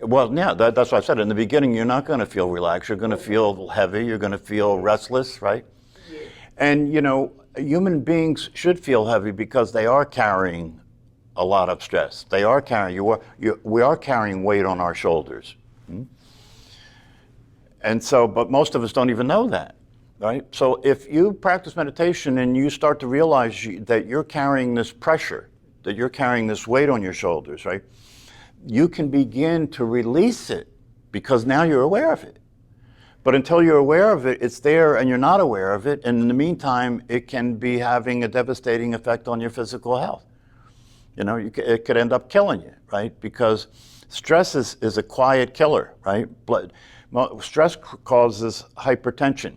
Well, yeah, that's what I said. In the beginning, you're not going to feel relaxed. You're going to feel heavy. You're going to feel restless, right? Yes. And, human beings should feel heavy because they are carrying a lot of stress. They are carrying, we are carrying weight on our shoulders. And so, but most of us don't even know that, right? So if you practice meditation and you start to realize that you're carrying this pressure, that you're carrying this weight on your shoulders, right? You can begin to release it because now you're aware of it. But until you're aware of it, it's there and you're not aware of it. And in the meantime, it can be having a devastating effect on your physical health. It could end up killing you, right? Because stress is a quiet killer, right? Stress causes hypertension,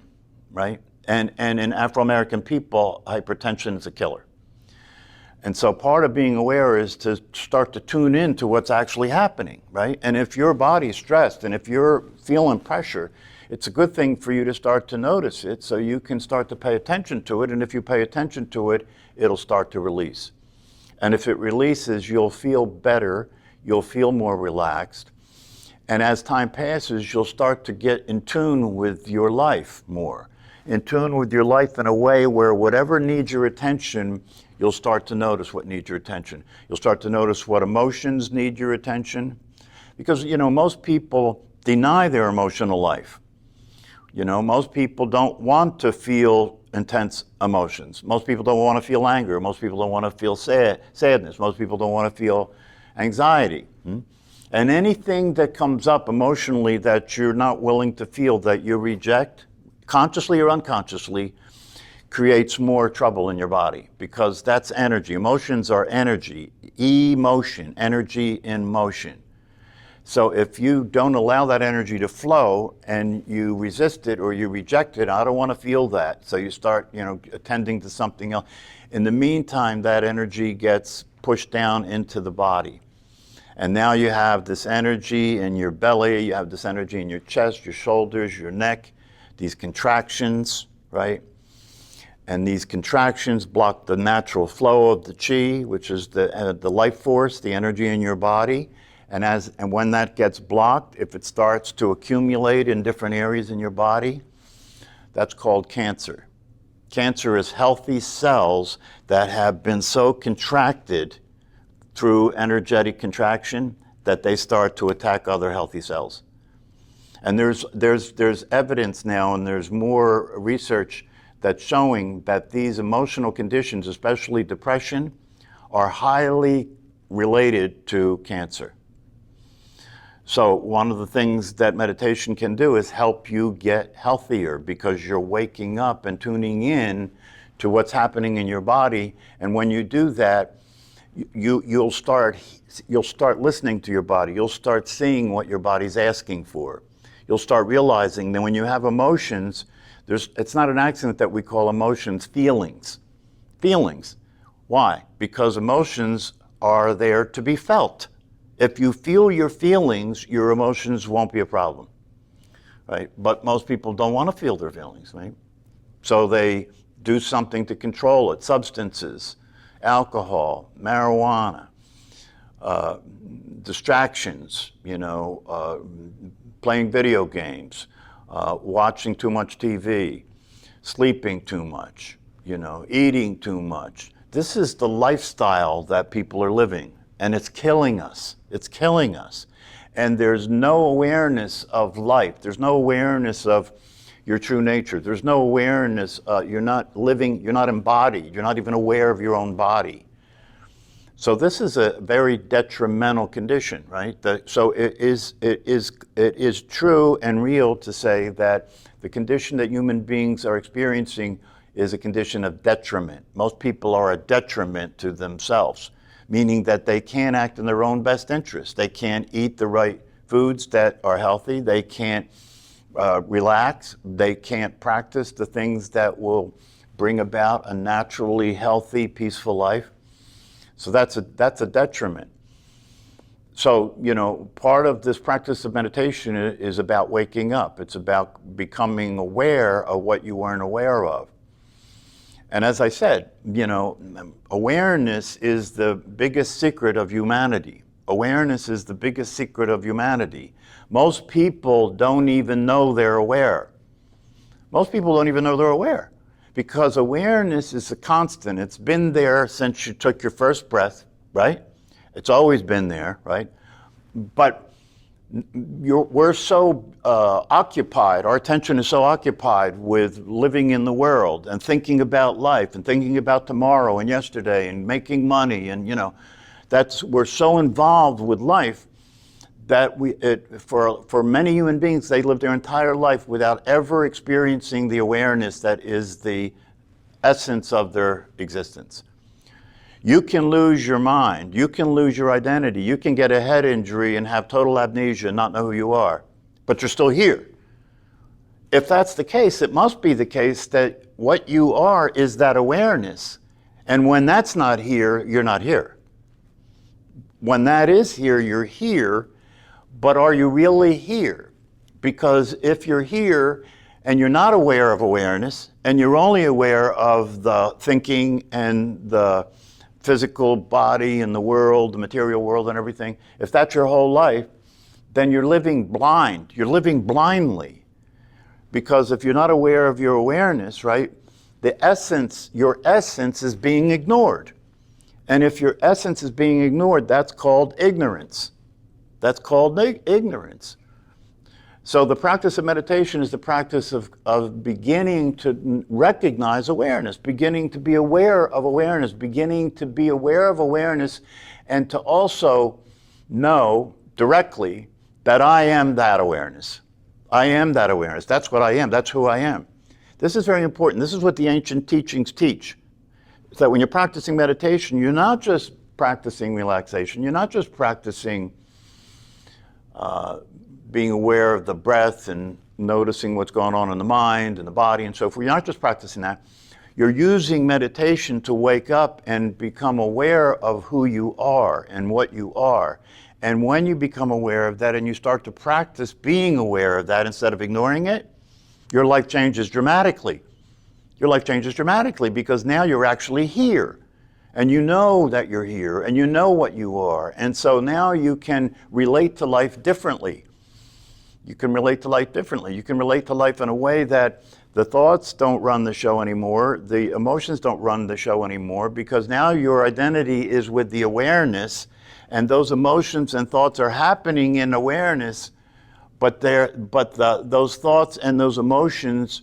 right? And in Afro-American people, hypertension is a killer. And so part of being aware is to start to tune in to what's actually happening, right? And if your body's stressed and if you're feeling pressure, it's a good thing for you to start to notice it so you can start to pay attention to it. And if you pay attention to it, it'll start to release. And if it releases, you'll feel better, you'll feel more relaxed. And as time passes, you'll start to get in tune with your life more. In tune with your life in a way where whatever needs your attention, you'll start to notice what needs your attention. You'll start to notice what emotions need your attention. Because, most people deny their emotional life. Most people don't want to feel intense emotions. Most people don't want to feel anger. Most people don't want to feel sadness. Most people don't want to feel anxiety. And anything that comes up emotionally that you're not willing to feel, that you reject, consciously or unconsciously, creates more trouble in your body because that's energy. Emotions are energy. Emotion, energy in motion. So if you don't allow that energy to flow and you resist it or you reject it, I don't want to feel that. So you start, attending to something else. In the meantime, that energy gets pushed down into the body. And now you have this energy in your belly, you have this energy in your chest, your shoulders, your neck, these contractions, right? And these contractions block the natural flow of the chi, which is the life force, the energy in your body. And when that gets blocked, if it starts to accumulate in different areas in your body, that's called cancer. Cancer is healthy cells that have been so contracted through energetic contraction that they start to attack other healthy cells. And there's evidence now, and there's more research that's showing that these emotional conditions, especially depression, are highly related to cancer. So one of the things that meditation can do is help you get healthier because you're waking up and tuning in to what's happening in your body. And when you do that, you'll start listening to your body. You'll start seeing what your body's asking for. You'll start realizing that when you have emotions, it's not an accident that we call emotions feelings. Feelings. Why? Because emotions are there to be felt. If you feel your feelings, your emotions won't be a problem, right? But most people don't want to feel their feelings, right? So they do something to control it. Substances, alcohol, marijuana, distractions, playing video games, watching too much TV, sleeping too much, eating too much. This is the lifestyle that people are living, and it's killing us. It's killing us. And there's no awareness of life. There's no awareness of your true nature. There's no awareness. You're not living, you're not embodied. You're not even aware of your own body. So this is a very detrimental condition, right? So it is true and real to say that the condition that human beings are experiencing is a condition of detriment. Most people are a detriment to themselves, meaning that they can't act in their own best interest. They can't eat the right foods that are healthy. They can't relax. They can't practice the things that will bring about a naturally healthy, peaceful life. So that's a detriment. So, part of this practice of meditation is about waking up. It's about becoming aware of what you weren't aware of. And as I said, awareness is the biggest secret of humanity. Awareness is the biggest secret of humanity. Most people don't even know they're aware. Most people don't even know they're aware, because awareness is a constant. It's been there since you took your first breath, right? It's always been there, right? But we're so occupied, our attention is so occupied with living in the world and thinking about life and thinking about tomorrow and yesterday and making money, and we're so involved with life that for many human beings, they live their entire life without ever experiencing the awareness that is the essence of their existence. You can lose your mind, you can lose your identity, you can get a head injury and have total amnesia and not know who you are, but you're still here. If that's the case, it must be the case that what you are is that awareness. And when that's not here, you're not here. When that is here, you're here, but are you really here? Because if you're here and you're not aware of awareness, and you're only aware of the thinking and the physical body and the world, the material world and everything, if that's your whole life, then you're living blind. You're living blindly. Because if you're not aware of your awareness, right, your essence is being ignored. And if your essence is being ignored, that's called ignorance. That's called ignorance. So the practice of meditation is the practice of beginning to recognize awareness, beginning to be aware of awareness, beginning to be aware of awareness, and to also know directly that I am that awareness. I am that awareness. That's what I am. That's who I am. This is very important. This is what the ancient teachings teach. It's that when you're practicing meditation, you're not just practicing relaxation. You're not just practicing being aware of the breath and noticing what's going on in the mind and the body and so forth. You're not just practicing that. You're using meditation to wake up and become aware of who you are and what you are. And when you become aware of that and you start to practice being aware of that instead of ignoring it, your life changes dramatically. Your life changes dramatically because now you're actually here. And you know that you're here and you know what you are. And so now you can relate to life differently. You can relate to life differently. You can relate to life in a way that the thoughts don't run the show anymore. The emotions don't run the show anymore, because now your identity is with the awareness, and those emotions and thoughts are happening in awareness, but those thoughts and those emotions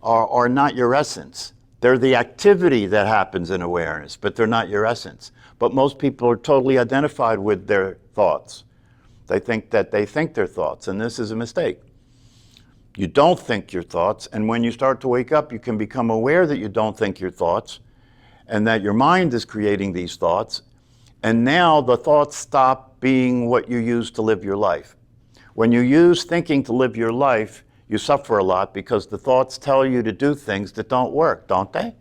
are not your essence. They're the activity that happens in awareness, but they're not your essence. But most people are totally identified with their thoughts. They think that they think their thoughts, and this is a mistake. You don't think your thoughts, and when you start to wake up, you can become aware that you don't think your thoughts, and that your mind is creating these thoughts, and now the thoughts stop being what you use to live your life. When you use thinking to live your life, you suffer a lot because the thoughts tell you to do things that don't work, don't they?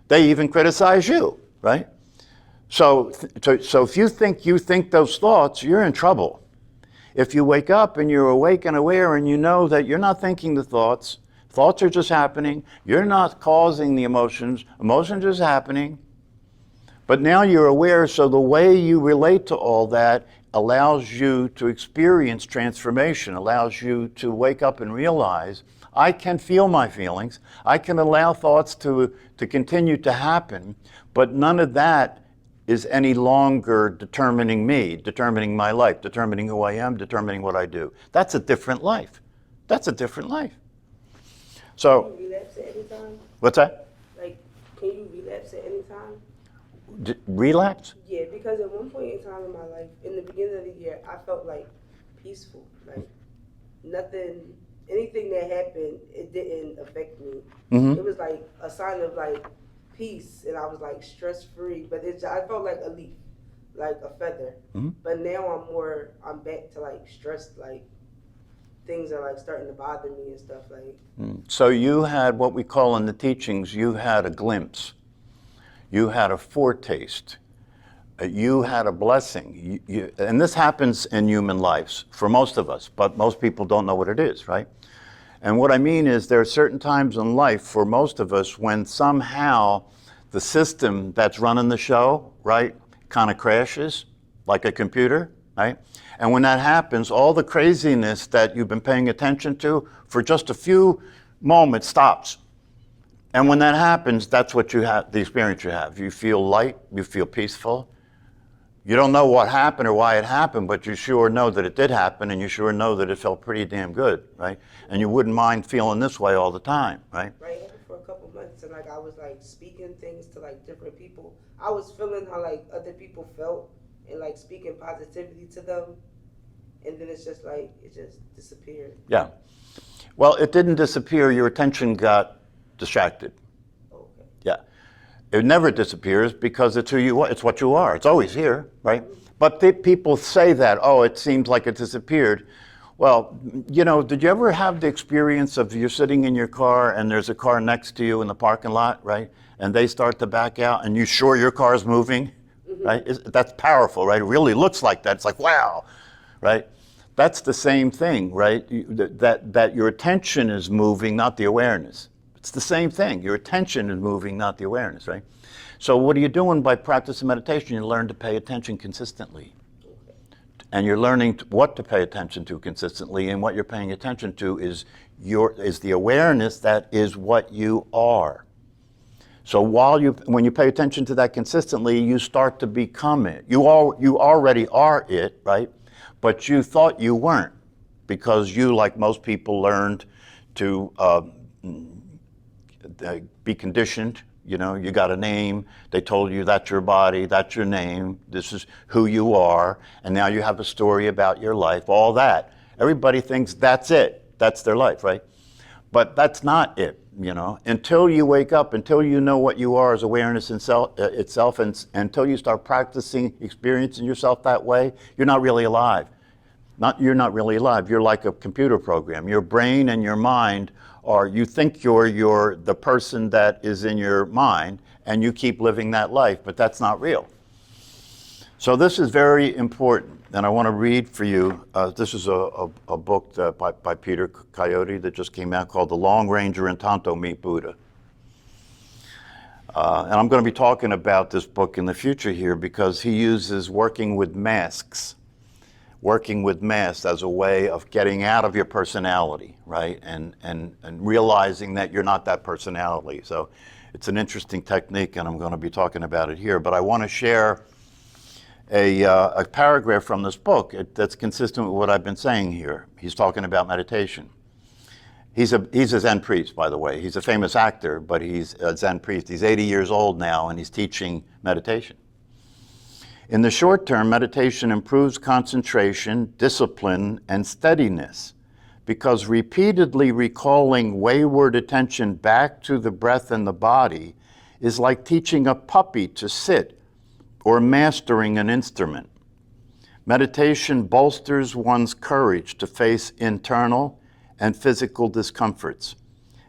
They even criticize you, right? So if you think those thoughts, you're in trouble. If you wake up and you're awake and aware and you know that you're not thinking the thoughts, thoughts are just happening, you're not causing the emotions, emotions are just happening, but now you're aware, so the way you relate to all that allows you to experience transformation, allows you to wake up and realize, I can feel my feelings, I can allow thoughts to continue to happen, but none of that is any longer determining me, determining my life, determining who I am, determining what I do. That's a different life. That's a different life. So, can you relapse at any time? What's that? Like, can you relapse at any time? Relapse? Yeah, because at one point in time in my life, in the beginning of the year, I felt like peaceful. Like nothing, anything that happened, it didn't affect me. Mm-hmm. It was like a sign of like peace, and I was like stress free. But I felt like a leaf, like a feather. Mm-hmm. But now I'm back to like stressed, like things are like starting to bother me and stuff like. So you had what we call in the teachings, you had a glimpse. You had a foretaste. You had a blessing. And this happens in human lives for most of us, but most people don't know what it is, right? And what I mean is there are certain times in life for most of us when somehow the system that's running the show, right, kind of crashes, like a computer, right? And when that happens, all the craziness that you've been paying attention to for just a few moments stops. And when that happens, that's what you have, the experience you have. You feel light, you feel peaceful. You don't know what happened or why it happened, but you sure know that it did happen, and you sure know that it felt pretty damn good, right? And you wouldn't mind feeling this way all the time, right? Right, for a couple months, and like I was like speaking things to like different people. I was feeling how like other people felt, and like speaking positivity to them, and then it's just like it just disappeared. Yeah. Well, it didn't disappear. Your attention got distracted. Okay. Yeah. It never disappears because it's who you are. It's what you are. It's always here, right? But people say that, oh, it seems like it disappeared. Well, you know, did you ever have the experience of you're sitting in your car and there's a car next to you in the parking lot, right? And they start to back out and you sure your car's moving, right? That's powerful, right? It really looks like that. It's like, wow, right? That's the same thing, right? That your attention is moving, not the awareness. It's the same thing. Your attention is moving, not the awareness, right? So what are you doing by practicing meditation? You learn to pay attention consistently. And you're learning what to pay attention to consistently, and what you're paying attention to is the awareness that is what you are. So when you pay attention to that consistently, you start to become it. You already are it, right? But you thought you weren't, because you, like most people, learned to be conditioned. You know, you got a name, they told you that's your body, that's your name, this is who you are, and now you have a story about your life, all that. Everybody thinks that's it, that's their life, right? But that's not it, you know. Until you wake up, until you know what you are as awareness itself, and until you start practicing, experiencing yourself that way, you're not really alive. You're not really alive, you're like a computer program. Your brain and your mind you think you're the person that is in your mind, and you keep living that life, but that's not real. So this is very important, and I want to read for you. This is a book by Peter Coyote that just came out called The Long Ranger and Tonto Meet Buddha. And I'm going to be talking about this book in the future here because he uses working with masks as a way of getting out of your personality, right? And realizing that you're not that personality. So it's an interesting technique, and I'm going to be talking about it here. But I want to share a paragraph from this book that's consistent with what I've been saying here. He's talking about meditation. He's a Zen priest, by the way. He's a famous actor, but he's a Zen priest. He's 80 years old now, and he's teaching meditation. In the short term, meditation improves concentration, discipline, and steadiness, because repeatedly recalling wayward attention back to the breath and the body is like teaching a puppy to sit or mastering an instrument. Meditation bolsters one's courage to face internal and physical discomforts.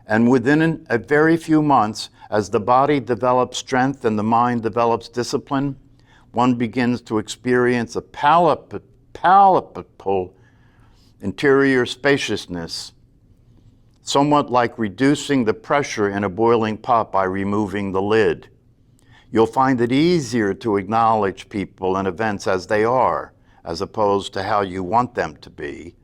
And within a very few months, as the body develops strength and the mind develops discipline, one begins to experience a palpable interior spaciousness, somewhat like reducing the pressure in a boiling pot by removing the lid. You'll find it easier to acknowledge people and events as they are, as opposed to how you want them to be,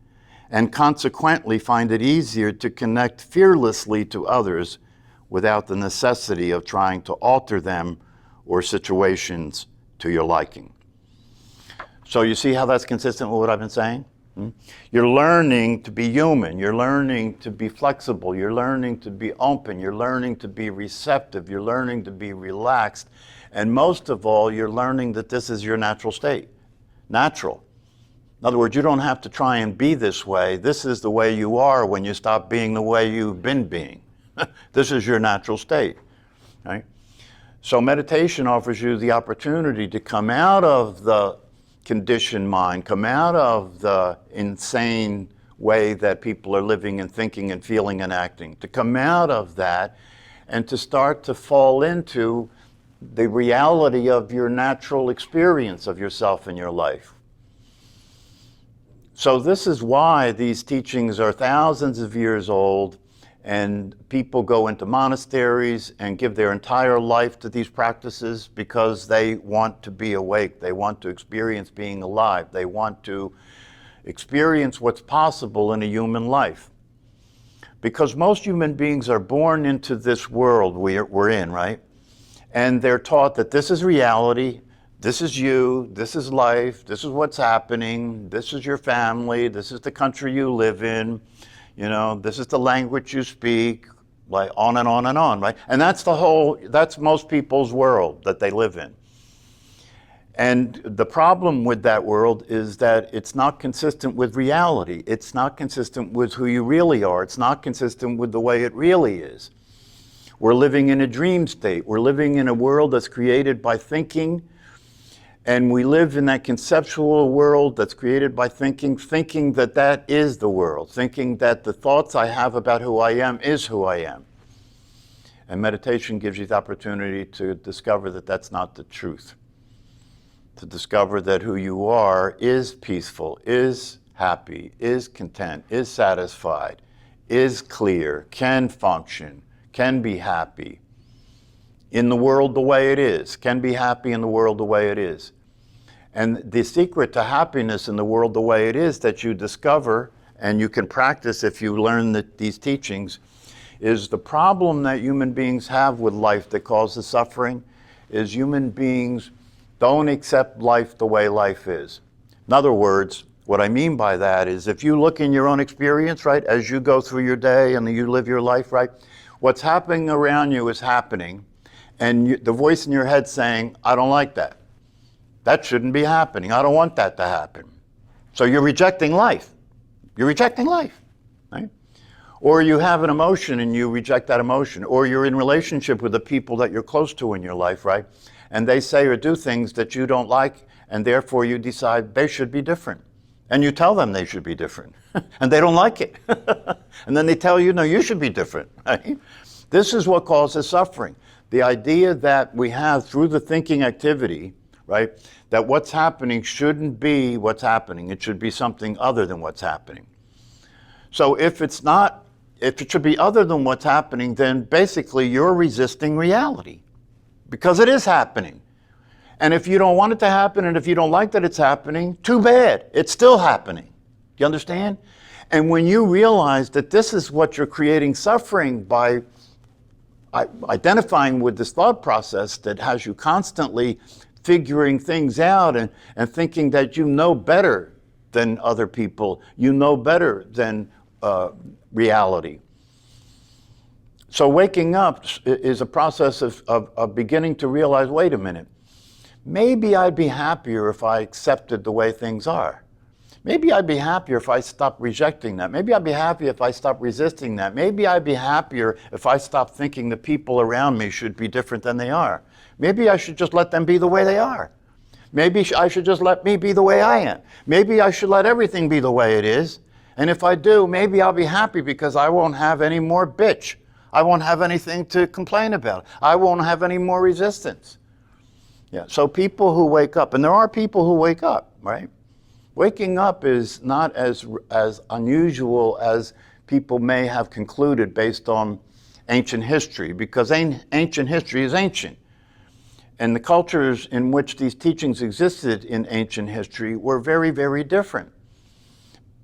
and consequently find it easier to connect fearlessly to others without the necessity of trying to alter them or situations to your liking. So you see how that's consistent with what I've been saying? You're learning to be human. You're learning to be flexible. You're learning to be open. You're learning to be receptive. You're learning to be relaxed. And most of all, you're learning that this is your natural state. Natural. In other words, you don't have to try and be this way. This is the way you are when you stop being the way you've been being. This is your natural state, right? So meditation offers you the opportunity to come out of the conditioned mind, come out of the insane way that people are living and thinking and feeling and acting, to come out of that and to start to fall into the reality of your natural experience of yourself in your life. So this is why these teachings are thousands of years old, And people go into monasteries and give their entire life to these practices because they want to be awake. They want to experience being alive. They want to experience what's possible in a human life. Because most human beings are born into this world we're in, right? And they're taught that this is reality, this is you, this is life, this is what's happening, this is your family, this is the country you live in, you know, this is the language you speak, like on and on and on, right? And that's most people's world that they live in. And the problem with that world is that it's not consistent with reality. It's not consistent with who you really are. It's not consistent with the way it really is. We're living in a dream state. We're living in a world that's created by thinking, and we live in that conceptual world that's created by thinking that that is the world, thinking that the thoughts I have about who I am is who I am. And meditation gives you the opportunity to discover that that's not the truth. To discover that who you are is peaceful, is happy, is content, is satisfied, is clear, can function, can be happy in the world the way it is, can be happy in the world the way it is. And the secret to happiness in the world the way it is that you discover, and you can practice if you learn these teachings, is the problem that human beings have with life that causes suffering is human beings don't accept life the way life is. In other words, what I mean by that is if you look in your own experience, right, as you go through your day and you live your life, right, what's happening around you is happening, and the voice in your head saying, I don't like that. That shouldn't be happening. I don't want that to happen. So you're rejecting life. You're rejecting life, right? Or you have an emotion and you reject that emotion. Or you're in relationship with the people that you're close to in your life, right? And they say or do things that you don't like, and therefore you decide they should be different. And you tell them they should be different, and they don't like it. And then they tell you, no, you should be different, right? This is what causes suffering. The idea that we have through the thinking activity, right, that what's happening shouldn't be what's happening. It should be something other than what's happening. So if it should be other than what's happening, then basically you're resisting reality. Because it is happening. And if you don't want it to happen, and if you don't like that it's happening, too bad. It's still happening. Do you understand? And when you realize that this is what you're creating suffering by identifying with this thought process that has you constantly figuring things out and thinking that you know better than other people, you know better than reality. So waking up is a process of beginning to realize, wait a minute, maybe I'd be happier if I accepted the way things are. Maybe I'd be happier if I stopped rejecting that. Maybe I'd be happier if I stopped resisting that. Maybe I'd be happier if I stopped thinking the people around me should be different than they are. Maybe I should just let them be the way they are. Maybe I should just let me be the way I am. Maybe I should let everything be the way it is. And if I do, maybe I'll be happy because I won't have any more bitch. I won't have anything to complain about. I won't have any more resistance. Yeah. So people who wake up, and there are people who wake up, right? Waking up is not as unusual as people may have concluded based on ancient history, because ancient history is ancient. And the cultures in which these teachings existed in ancient history were very, very different.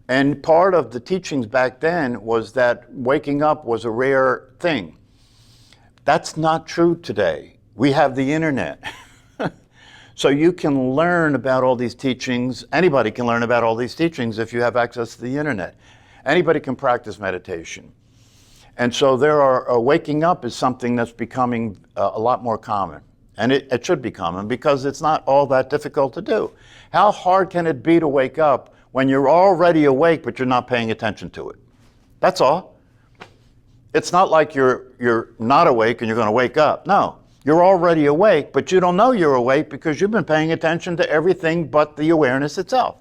And part of the teachings back then was that waking up was a rare thing. That's not true today. We have the internet. So you can learn about all these teachings. Anybody can learn about all these teachings if you have access to the internet. Anybody can practice meditation. And so waking up is something that's becoming a lot more common. And it should be common because it's not all that difficult to do. How hard can it be to wake up when you're already awake but you're not paying attention to it? That's all. It's not like you're not awake and you're going to wake up. No, you're already awake, but you don't know you're awake because you've been paying attention to everything but the awareness itself.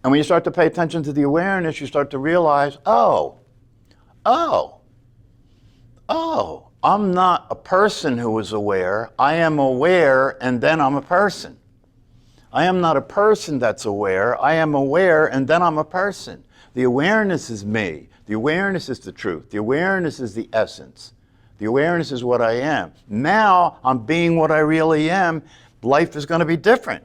And when you start to pay attention to the awareness, you start to realize, oh, I'm not a person who is aware. I am aware, and then I'm a person. I am not a person that's aware. I am aware, and then I'm a person. The awareness is me. The awareness is the truth. The awareness is the essence. The awareness is what I am. Now I'm being what I really am. Life is going to be different.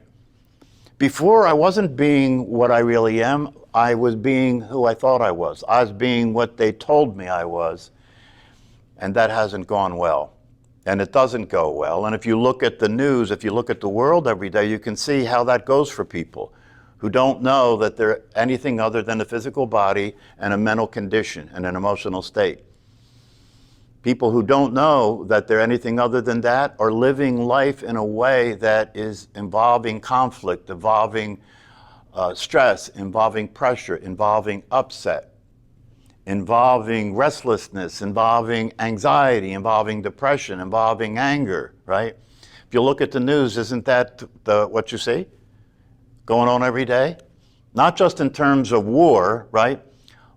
Before, I wasn't being what I really am. I was being who I thought I was. I was being what they told me I was. And that hasn't gone well. And it doesn't go well. And if you look at the news, if you look at the world every day, you can see how that goes for people who don't know that they're anything other than a physical body and a mental condition and an emotional state. People who don't know that they're anything other than that are living life in a way that is involving conflict, involving stress, involving pressure, involving upset, involving restlessness, involving anxiety, involving depression, involving anger, right? If you look at the news, isn't that what you see going on every day? Not just in terms of war, right?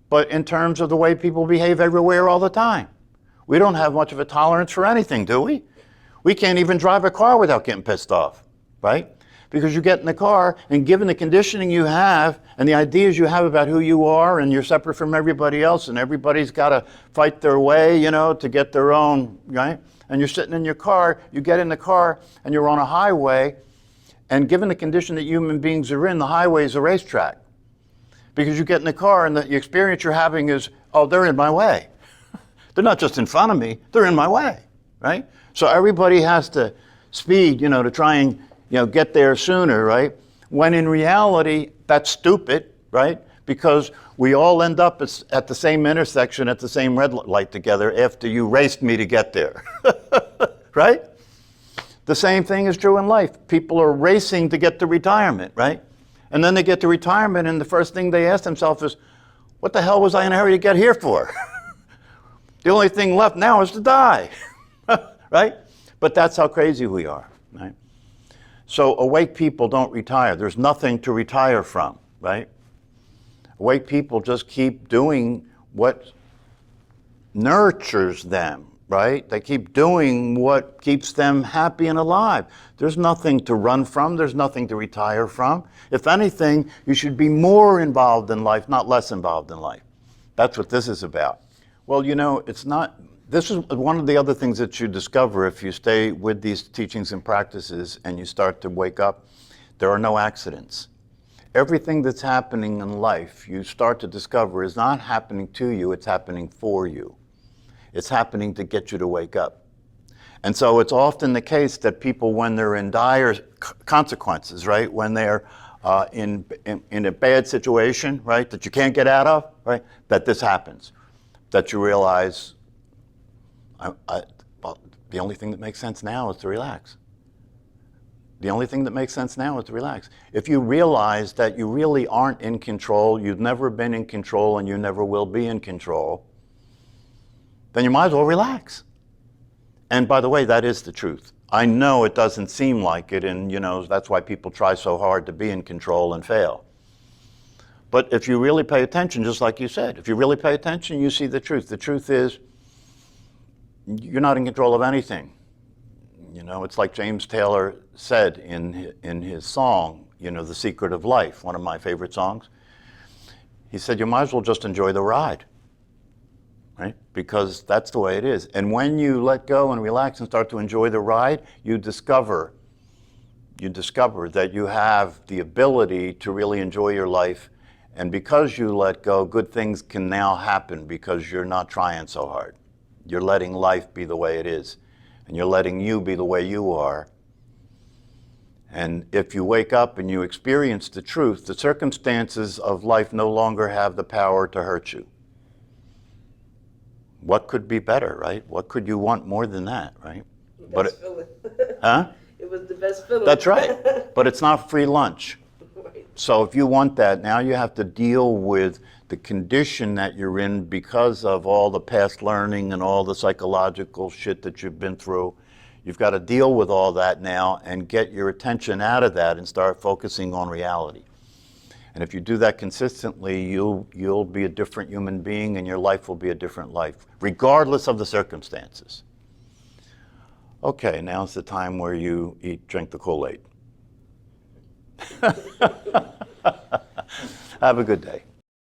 But in terms of the way people behave everywhere all the time. We don't have much of a tolerance for anything, do we? We can't even drive a car without getting pissed off, right? Because you get in the car, and given the conditioning you have and the ideas you have about who you are, and you're separate from everybody else, and everybody's got to fight their way, to get their own, right? And you're sitting in your car, you get in the car, and you're on a highway, and given the condition that human beings are in, the highway is a racetrack. Because you get in the car, and the experience you're having is, oh, they're in my way. They're not just in front of me, they're in my way, right? So everybody has to speed, to try and, get there sooner, right? When in reality, that's stupid, right? Because we all end up at the same intersection at the same red light together after you raced me to get there, right? The same thing is true in life. People are racing to get to retirement, right? And then they get to retirement, and the first thing they ask themselves is, what the hell was I in a hurry to get here for? The only thing left now is to die, right? But that's how crazy we are, right? So awake people don't retire. There's nothing to retire from, right? Awake people just keep doing what nurtures them, right? They keep doing what keeps them happy and alive. There's nothing to run from. There's nothing to retire from. If anything, you should be more involved in life, not less involved in life. That's what this is about. Well, it's not, this is one of the other things that you discover if you stay with these teachings and practices and you start to wake up. There are no accidents. Everything that's happening in life, you start to discover, is not happening to you, it's happening for you. It's happening to get you to wake up. And so it's often the case that people, when they're in dire consequences, right, when they're in a bad situation, right, that you can't get out of, right, that this happens. That you realize, well, the only thing that makes sense now is to relax. The only thing that makes sense now is to relax. If you realize that you really aren't in control, you've never been in control, and you never will be in control, then you might as well relax. And by the way, that is the truth. I know it doesn't seem like it, and that's why people try so hard to be in control and fail. But if you really pay attention, just like you said, if you really pay attention, you see the truth. The truth is, you're not in control of anything. It's like James Taylor said in his song, The Secret of Life, one of my favorite songs. He said, you might as well just enjoy the ride, right? Because that's the way it is. And when you let go and relax and start to enjoy the ride, you discover that you have the ability to really enjoy your life. And because you let go, good things can now happen because you're not trying so hard. You're letting life be the way it is. And you're letting you be the way you are. And if you wake up and you experience the truth, the circumstances of life no longer have the power to hurt you. What could be better, right? What could you want more than that, right? Best feeling. Huh? It was the best feeling. That's right. But it's not free lunch. Right. So if you want that, now you have to deal with the condition that you're in because of all the past learning and all the psychological shit that you've been through. You've got to deal with all that now and get your attention out of that and start focusing on reality. And if you do that consistently, you'll be a different human being, and your life will be a different life, regardless of the circumstances. Okay, now's the time where you drink the Kool-Aid. Have a good day.